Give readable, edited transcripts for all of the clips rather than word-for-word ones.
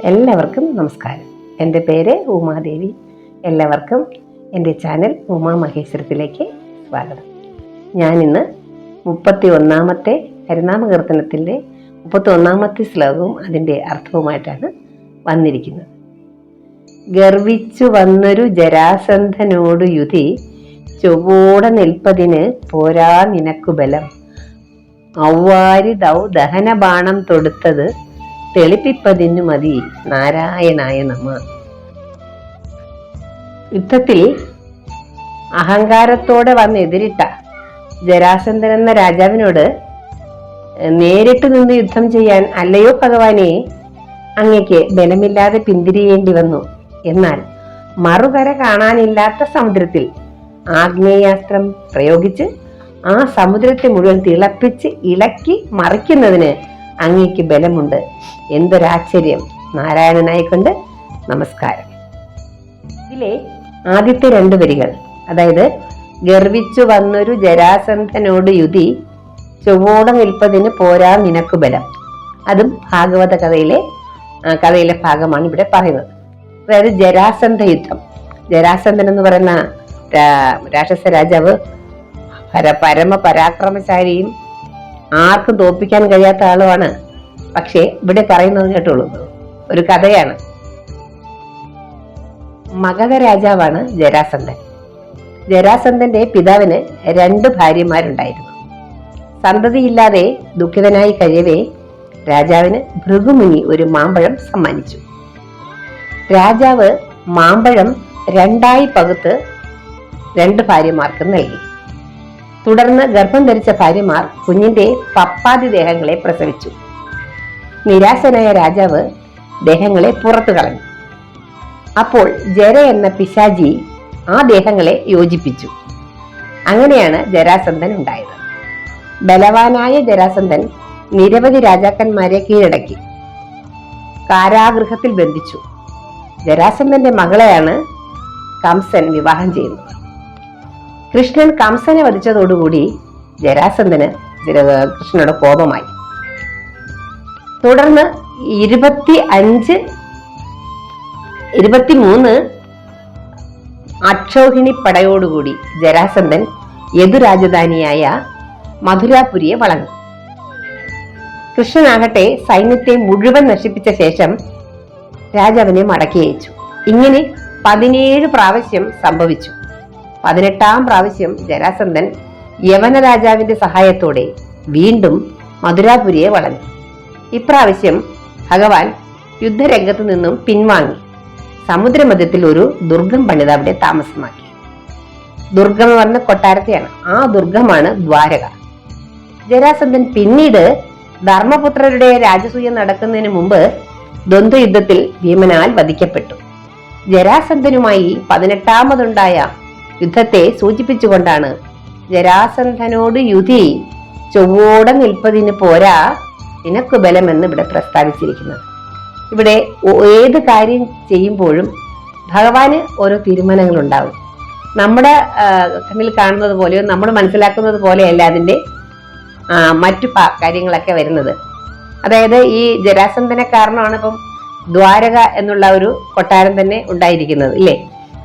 എല്ലാവർക്കും നമസ്കാരം. എൻ്റെ പേര് ഉമാദേവി. എല്ലാവർക്കും എൻ്റെ ചാനൽ ഉമാ മഹേശ്വരത്തിലേക്ക് സ്വാഗതം. ഞാനിന്ന് 31-ാമത്തെ ഹരിനാമകീർത്തനത്തിൻ്റെ 31-ാമത്തെ ശ്ലോകവും അതിൻ്റെ അർത്ഥവുമായിട്ടാണ് വന്നിരിക്കുന്നത്. ഗർവിച്ചു വന്നൊരു ജരാസന്ധനോടു യുധി, ചൊവ്വോടെ നിൽപ്പതിന് പോരാ നിനക്കു ബലം. ഔവാരി ദൗ ദഹനബാണം തൊടുത്തത്, തെളിപ്പിപ്പതിനു മതി നാരായണായ നമ. യുദ്ധത്തിൽ അഹങ്കാരത്തോടെ വന്ന് എതിരിട്ട ജരാസന്ധൻ എന്ന രാജാവിനോട് നേരിട്ട് നിന്ന് യുദ്ധം ചെയ്യാൻ അല്ലയോ ഭഗവാനെ അങ്ങയ്ക്ക് ബലമില്ലാതെ പിന്തിരിയേണ്ടി വന്നു. എന്നാൽ മറുകര കാണാനില്ലാത്ത സമുദ്രത്തിൽ ആഗ്നേയാസ്ത്രം പ്രയോഗിച്ച് ആ സമുദ്രത്തെ മുഴുവൻ തിളപ്പിച്ച് ഇളക്കി മറിക്കുന്നതിന് അങ്ങേക്ക് ബലമുണ്ട്. എന്തൊരാശ്ചര്യം! നാരായണനായിക്കൊണ്ട് നമസ്കാരം. ഇതിലെ ആദ്യത്തെ 2 വരികൾ, അതായത് ഗർവിച്ചു വന്നൊരു ജരാസന്ധനോട് യുധി, ചൊവ്വോടെ നിൽപ്പതിന് പോരാ നിനക്കു ബലം, അതും ഭാഗവത കഥയിലെ ഭാഗമാണ് ഇവിടെ പറയുന്നത്. അതായത് ജരാസന്ധ യുദ്ധം. ജരാസന്ധൻ എന്ന് പറയുന്ന രാക്ഷസ രാജാവ് പരമ പരാക്രമശാലിയും ആർക്കും തോൽപ്പിക്കാൻ കഴിയാത്ത ആളുമാണ്. പക്ഷേ ഇവിടെ പറയുന്നത് കേട്ടുള്ളൂ, ഒരു കഥയാണ്. മഗധ രാജാവാണ് ജരാസന്ധൻ. ജരാസന്ധന്റെ പിതാവിന് 2 ഭാര്യമാരുണ്ടായിരുന്നു. സന്തതിയില്ലാതെ ദുഃഖിതനായി കഴിയവേ രാജാവിന് ഭൃഗുമുനി ഒരു മാമ്പഴം സമ്മാനിച്ചു. രാജാവ് മാമ്പഴം 2ആയി പകുത്ത് 2 ഭാര്യമാർക്ക് നൽകി. തുടർന്ന് ഗർഭം ധരിച്ച ഭാര്യമാർ കുഞ്ഞിന്റെ പപ്പാതി ദേഹങ്ങളെ പ്രസവിച്ചു. നിരാശനായ രാജാവ് ദേഹങ്ങളെ പുറത്തു കളഞ്ഞു. അപ്പോൾ ജര എന്ന പിശാചി ആ ദേഹങ്ങളെ യോജിപ്പിച്ചു. അങ്ങനെയാണ് ജരാസന്ധൻ ഉണ്ടായത്. ബലവാനായ ജരാസന്ധൻ നിരവധി രാജാക്കന്മാരെ കീഴടക്കി കാരാഗൃഹത്തിൽ ബന്ധിച്ചു. ജരാസന്ധന്റെ മകളെയാണ് കംസൻ വിവാഹം ചെയ്യുന്നത്. കൃഷ്ണൻ കംസനെ വധിച്ചതോടുകൂടി ജരാസന്ധന് കൃഷ്ണനോട് കോപമായി. തുടർന്ന് 23 അക്ഷോഹിണി പടയോടുകൂടി ജരാസന്ധൻ യദുരാജധാനിയായ മധുരാപുരിയെ വളഞ്ഞു. കൃഷ്ണനാകട്ടെ സൈന്യത്തെ മുഴുവൻ നശിപ്പിച്ച ശേഷം രാജാവിനെ മടക്കി അയച്ചു. ഇങ്ങനെ 17 പ്രാവശ്യം സംഭവിച്ചു. 18-ാം പ്രാവശ്യം ജരാസന്ധൻ യവന രാജാവിന്റെ സഹായത്തോടെ വീണ്ടും മധുരാപുരിയെ വളഞ്ഞു. ഇപ്രാവശ്യം ഭഗവാൻ യുദ്ധരംഗത്ത് നിന്നും പിൻവാങ്ങി സമുദ്രമധ്യത്തിൽ ഒരു ദുർഗം പണിത് അവിടെ താമസമാക്കി. ദുർഗം എന്ന് പറഞ്ഞ കൊട്ടാരത്തെയാണ്. ആ ദുർഗമാണ് ദ്വാരക. ജരാസന്ധൻ പിന്നീട് ധർമ്മപുത്രരുടെ രാജസൂയ നടക്കുന്നതിന് മുമ്പ് ദ്വന്ദ്വയുദ്ധത്തിൽ ഭീമനാൽ വധിക്കപ്പെട്ടു. ജരാസന്ധനുമായി 18-ാമതുണ്ടായ യുദ്ധത്തെ സൂചിപ്പിച്ചുകൊണ്ടാണ് ജരാസന്ധനോട് യുധി, ചൊവ്വോടെ നിൽപ്പതിന് പോരാ നിനക്കു ബലമെന്ന് ഇവിടെ പ്രസ്താവിച്ചിരിക്കുന്നത്. ഇവിടെ ഏത് കാര്യം ചെയ്യുമ്പോഴും ഭഗവാന് ഓരോ തീരുമാനങ്ങൾ ഉണ്ടാവും. നമ്മുടെ കണ്ണിൽ കാണുന്നത് പോലെയോ നമ്മൾ മനസ്സിലാക്കുന്നത് പോലെയല്ല അതിൻ്റെ മറ്റു കാര്യങ്ങളൊക്കെ വരുന്നത്. അതായത് ഈ ജരാസന്ധനെ കാരണമാണ് ഇപ്പം ദ്വാരക എന്നുള്ള ഒരു കൊട്ടാരം തന്നെ ഉണ്ടായിരിക്കുന്നത്, ഇല്ലേ?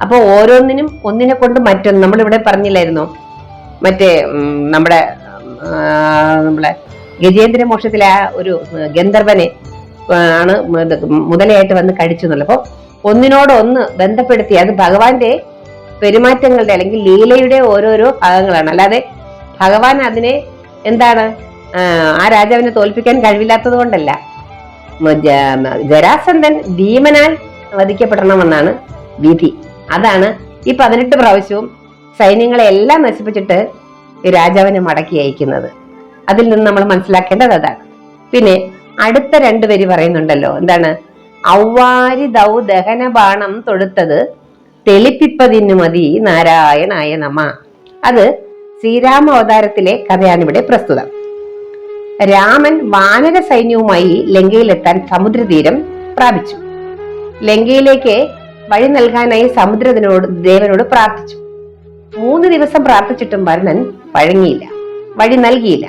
അപ്പോൾ ഓരോന്നിനും ഒന്നിനെ കൊണ്ട് മറ്റൊന്ന്, നമ്മളിവിടെ പറഞ്ഞില്ലായിരുന്നോ, മറ്റേ നമ്മളെ ഗജേന്ദ്ര മോക്ഷത്തിലെ ആ ഒരു ഗന്ധർവനെ ആണ് മുതലയായിട്ട് വന്ന് കടിച്ചു എന്നുള്ളത്. അപ്പോൾ ഒന്നിനോടൊന്ന് ബന്ധപ്പെടുത്തി അത് ഭഗവാന്റെ പെരുമാറ്റങ്ങളുടെ അല്ലെങ്കിൽ ലീലയുടെ ഓരോരോ ഭാഗങ്ങളാണ്. അല്ലാതെ ഭഗവാൻ അതിനെ എന്താണ് ആ രാജാവിനെ തോൽപ്പിക്കാൻ കഴിവില്ലാത്തത് കൊണ്ടല്ല. ജരാസന്ധൻ ഭീമനാൽ വധിക്കപ്പെടണമെന്നാണ് വിധി. അതാണ് ഈ 18 പ്രാവശ്യവും സൈന്യങ്ങളെ എല്ലാം നശിപ്പിച്ചിട്ട് ഈ രാജാവിനെ മടക്കി അയക്കുന്നത്. അതിൽ നിന്ന് നമ്മൾ മനസ്സിലാക്കേണ്ടത് അതാണ്. പിന്നെ അടുത്ത 2 വരി പറയുന്നുണ്ടല്ലോ, എന്താണ്? ഔവാരി ദൗ ദഹന ബാണം തൊടുത്തത്, തെളിപ്പിപ്പതിനു മതി നാരായണായ നമ. അത് ശ്രീരാമ അവതാരത്തിലെ കഥയാണ് ഇവിടെ പ്രസ്തുതം. രാമൻ വാനര സൈന്യവുമായി ലങ്കയിലെത്താൻ സമുദ്രതീരം പ്രാപിച്ചു. ലങ്കയിലേക്ക് വഴി നൽകാനായി ദേവനോട് പ്രാർത്ഥിച്ചു. 3 ദിവസം പ്രാർത്ഥിച്ചിട്ടും വരുണൻ വഴി നൽകിയില്ല.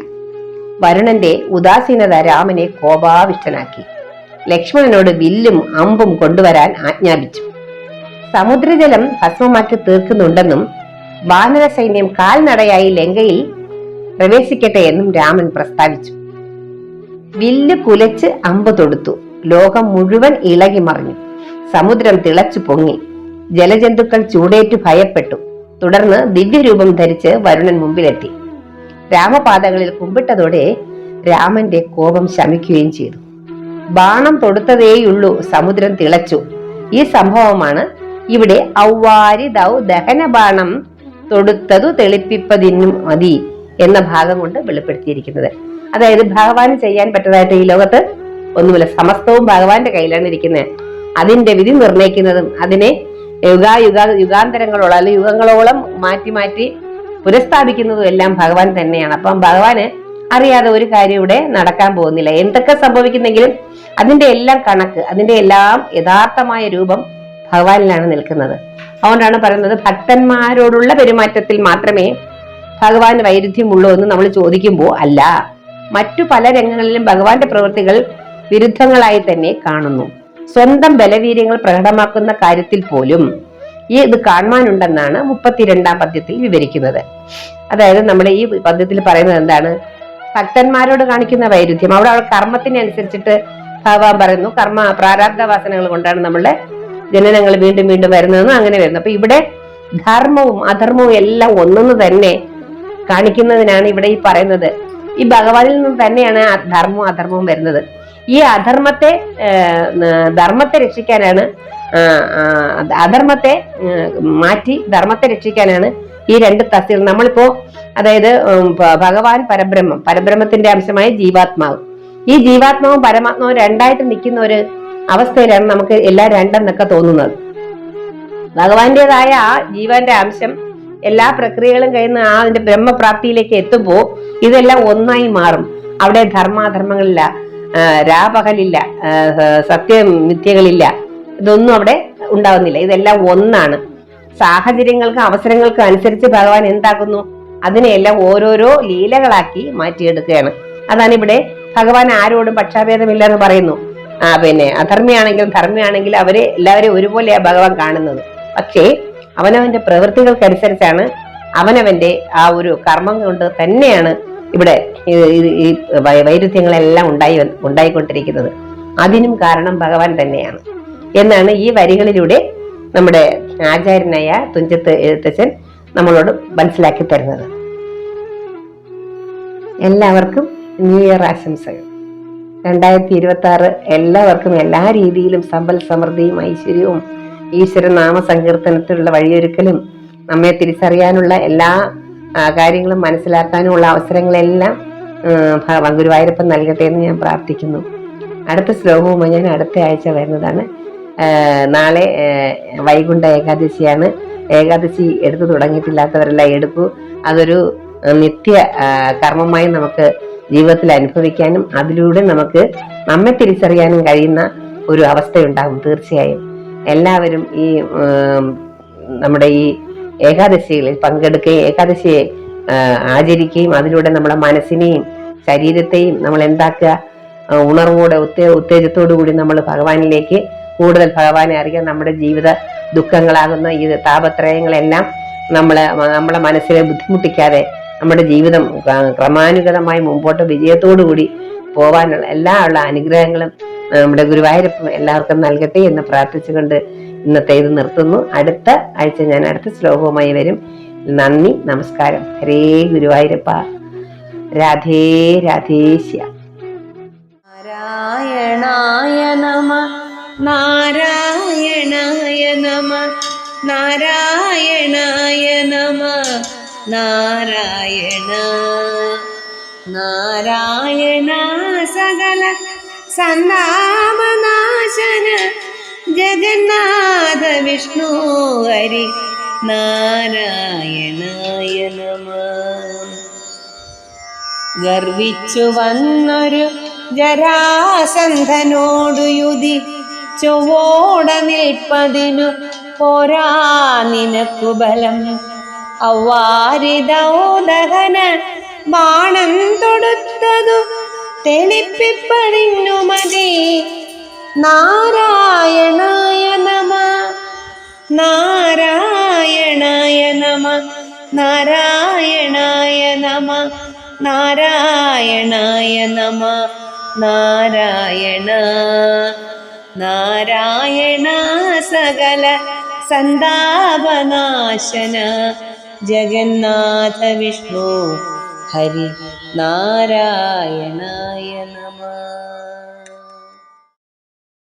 വരുണന്റെ ഉദാസീനത രാമനെ കോപാവിഷ്ടനാക്കി. ലക്ഷ്മണനോട് വില്ലും അമ്പും കൊണ്ടുവരാൻ ആജ്ഞാപിച്ചു. സമുദ്രജലം ഭസ്മമാക്കി തീർക്കുന്നുണ്ടെന്നും വാനര സൈന്യം കാൽനടയായി ലങ്കയിൽ പ്രവേശിക്കട്ടെ എന്നും രാമൻ പ്രസ്താവിച്ചു. വില്ല് കുലച്ച് അമ്പ് തൊടുത്തു. ലോകം മുഴുവൻ ഇളകി മറിഞ്ഞു. സമുദ്രം തിളച്ചു പൊങ്ങി. ജലജന്തുക്കൾ ചൂടേറ്റു ഭയപ്പെട്ടു. തുടർന്ന് ദിവ്യരൂപം ധരിച്ച് വരുണൻ മുമ്പിലെത്തി. രാമപാദങ്ങളിൽ കുമ്പിട്ടതോടെ രാമന്റെ കോപം ശമിക്കുകയും ചെയ്തു. ബാണം തൊടുത്തതേയുള്ളൂ, സമുദ്രം തിളച്ചു. ഈ സംഭവമാണ് ഇവിടെ ഔവാരി ദൗ ദഹന ബാണം തൊടുത്തതു തെളിപ്പിപ്പതിനും മതി എന്ന ഭാഗം കൊണ്ട് വെളിപ്പെടുത്തിയിരിക്കുന്നത്. അതായത് ഭഗവാൻ ചെയ്യാൻ പറ്റതായിട്ട് ഈ ലോകത്ത് ഒന്നുമില്ല. സമസ്തവും ഭഗവാന്റെ കയ്യിലാണ് ഇരിക്കുന്നത്. അതിന്റെ വിധി നിർണയിക്കുന്നതും അതിനെ യുഗാന്തരങ്ങളോളം അല്ലെങ്കിൽ യുഗങ്ങളോളം മാറ്റി മാറ്റി പുനഃസ്ഥാപിക്കുന്നതും എല്ലാം ഭഗവാൻ തന്നെയാണ്. അപ്പം ഭഗവാന് അറിയാതെ ഒരു കാര്യം ഇവിടെ നടക്കാൻ പോകുന്നില്ല. എന്തൊക്കെ സംഭവിക്കുന്നെങ്കിലും അതിന്റെ എല്ലാം കണക്ക്, അതിന്റെ എല്ലാം യഥാർത്ഥമായ രൂപം ഭഗവാനിലാണ് നിൽക്കുന്നത്. അതുകൊണ്ടാണ് പറയുന്നത് ഭക്തന്മാരോടുള്ള പെരുമാറ്റത്തിൽ മാത്രമേ ഭഗവാന് വൈരുദ്ധ്യമുള്ളൂ എന്ന് നമ്മൾ ചോദിക്കുമ്പോൾ അല്ല, മറ്റു പല രംഗങ്ങളിലും ഭഗവാന്റെ പ്രവൃത്തികൾ വിരുദ്ധങ്ങളായി തന്നെ കാണുന്നു. സ്വന്തം ബലവീര്യങ്ങൾ പ്രകടമാക്കുന്ന കാര്യത്തിൽ പോലും ഇത് കാണുവാനുണ്ടെന്നാണ് 32-ാം പദ്യത്തിൽ വിവരിക്കുന്നത്. അതായത് നമ്മുടെ ഈ പദ്യത്തിൽ പറയുന്നത് എന്താണ്? ഭക്തന്മാരോട് കാണിക്കുന്ന വൈരുദ്ധ്യം. അവിടെ കർമ്മത്തിനനുസരിച്ചിട്ട് ഭഗവാൻ പറയുന്നു, കർമ്മ പ്രാരാബ്ധ വാസനകൾ കൊണ്ടാണ് നമ്മളുടെ ജനനങ്ങൾ വീണ്ടും വീണ്ടും വരുന്നതെന്ന് അങ്ങനെ വരുന്നു. അപ്പൊ ഇവിടെ ധർമ്മവും അധർമ്മവും എല്ലാം ഒന്നെന്ന് തന്നെ കാണിക്കുന്നതിനാണ് ഇവിടെ ഈ പറയുന്നത്. ഈ ഭഗവാനിൽ നിന്ന് തന്നെയാണ് ധർമ്മവും അധർമ്മവും വരുന്നത്. ഈ ധർമ്മത്തെ രക്ഷിക്കാനാണ്, അധർമ്മത്തെ മാറ്റി ധർമ്മത്തെ രക്ഷിക്കാനാണ് ഈ രണ്ട് തസ്തികൾ. നമ്മളിപ്പോ അതായത് ഭഗവാൻ പരബ്രഹ്മത്തിന്റെ അംശമായ ജീവാത്മാവ്, ഈ ജീവാത്മാവും പരമാത്മാവും രണ്ടായിട്ട് നിൽക്കുന്ന ഒരു അവസ്ഥയിലാണ് നമുക്ക് എല്ലാം രണ്ടെന്നൊക്കെ തോന്നുന്നത്. ഭഗവാന്റേതായ ആ ജീവന്റെ അംശം എല്ലാ പ്രക്രിയകളും കഴിയുന്ന അതിന്റെ ബ്രഹ്മപ്രാപ്തിയിലേക്ക് എത്തുമ്പോൾ ഇതെല്ലാം ഒന്നായി മാറും. അവിടെ ധർമാധർമ്മങ്ങളില്ല, രാപകലില്ല, സത്യമിഥ്യകളില്ല, ഇതൊന്നും അവിടെ ഉണ്ടാവുന്നില്ല. ഇതെല്ലാം ഒന്നാണ്. സാഹചര്യങ്ങൾക്കും അവസരങ്ങൾക്കും അനുസരിച്ച് ഭഗവാൻ എന്താക്കുന്നു, അതിനെയെല്ലാം ഓരോരോ ലീലകളാക്കി മാറ്റിയെടുക്കുകയാണ്. അതാണ് ഇവിടെ ഭഗവാൻ ആരോടും പക്ഷാഭേദമില്ല എന്ന് പറയുന്നു. പിന്നെ അധർമ്മിയാണെങ്കിലും ധർമ്മിയാണെങ്കിലും അവരെ എല്ലാവരെയും ഒരുപോലെയാണ് ഭഗവാൻ കാണുന്നത്. പക്ഷേ അവനവന്റെ പ്രവൃത്തികൾക്കനുസരിച്ചാണ്, അവനവന്റെ ആ ഒരു കർമ്മം കൊണ്ട് തന്നെയാണ് ഇവിടെ ഈ വൈരുദ്ധ്യങ്ങളെല്ലാം ഉണ്ടായിക്കൊണ്ടിരിക്കുന്നത്. അതിനും കാരണം ഭഗവാൻ തന്നെയാണ് എന്നാണ് ഈ വരികളിലൂടെ നമ്മുടെ ആചാര്യനായ തുഞ്ചത്ത് എഴുത്തച്ഛൻ നമ്മളോട് മനസ്സിലാക്കി തരുന്നത്. എല്ലാവർക്കും ന്യൂ ഇയർ ആശംസകൾ. 2026 എല്ലാവർക്കും എല്ലാ രീതിയിലും സമ്പൽ സമൃദ്ധിയും ഐശ്വര്യവും ഈശ്വരനാമ സങ്കീർത്തനത്തിലുള്ള വഴിയൊരുക്കലും നമ്മെ തിരിച്ചറിയാനുള്ള എല്ലാ കാര്യങ്ങളും മനസ്സിലാക്കാനുമുള്ള അവസരങ്ങളെല്ലാം ഗുരുവായൂരപ്പൻ നൽകട്ടെ എന്ന് ഞാൻ പ്രാർത്ഥിക്കുന്നു. അടുത്ത ശ്ലോകവുമായി ഞാൻ അടുത്ത ആഴ്ച വരുന്നതാണ്. നാളെ വൈകുണ്ഠ ഏകാദശിയാണ്. ഏകാദശി എടുത്തു തുടങ്ങിയിട്ടില്ലാത്തവരെല്ലാം എടുക്കൂ. അതൊരു നിത്യ കർമ്മമായി നമുക്ക് ജീവിതത്തിൽ അനുഭവിക്കാനും അതിലൂടെ നമുക്ക് നമ്മെ തിരിച്ചറിയാനും കഴിയുന്ന ഒരു അവസ്ഥയുണ്ടാകും. തീർച്ചയായും എല്ലാവരും ഈ നമ്മുടെ ഈ ഏകാദശികളിൽ പങ്കെടുക്കുകയും ഏകാദശിയെ ആചരിക്കുകയും അതിലൂടെ നമ്മുടെ മനസ്സിനെയും ശരീരത്തെയും നമ്മൾ എന്താക്കുക, ഉണർവോടെ ഉത്തേജത്തോടു കൂടി നമ്മൾ ഭഗവാനിലേക്ക് കൂടുതൽ ഭഗവാനെ അറിയാൻ, നമ്മുടെ ജീവിത ദുഃഖങ്ങളാകുന്ന ഈ താപത്രയങ്ങളെല്ലാം നമ്മളെ മനസ്സിനെ ബുദ്ധിമുട്ടിക്കാതെ നമ്മുടെ ജീവിതം ക്രമാനുഗതമായി മുമ്പോട്ട് വിജയത്തോടു കൂടി പോവാനുള്ള എല്ലാ ഉള്ള അനുഗ്രഹങ്ങളും നമ്മുടെ ഗുരുവായൂരപ്പൻ എല്ലാവർക്കും നൽകട്ടെ എന്ന് പ്രാർത്ഥിച്ചുകൊണ്ട് ഇന്നത്തെ ഇത് നിർത്തുന്നു. അടുത്ത ആഴ്ച ഞാൻ അടുത്ത ശ്ലോകവുമായി വരും. നന്ദി, നമസ്കാരം. ഹരേ ഗുരുവായൂരപ്പ. രാധേ രാധേശ്യ. നാരായണായ നമ നാരായണായ നമ നാരായണായ നമ നാരായണ നാരായണ സകല സന്താപനാശന ജഗന്നാഥ വിഷ്ണു ഹരി നാരായണായ നമ. ഗർവിച്ചു വന്നൊരു ജരാസന്ധനോടു യുധി ചൊവ്വോട നിൽപ്പതിനു പോരാ നിനക്കു ബലം. ഔവാരിദൗദഹന ബാണം തൊടുത്തതു തെളിപ്പിപ്പതിന്നു മതി. നാരായണായ നമ നാരായണായ നമ നാരായണായ നമ നാരായണായ നമ നാരായണ നാരായണ സകല സന്താപനാശന ജഗന്നാഥ വിഷ്ണു ഹരി നാരായണായ നമ.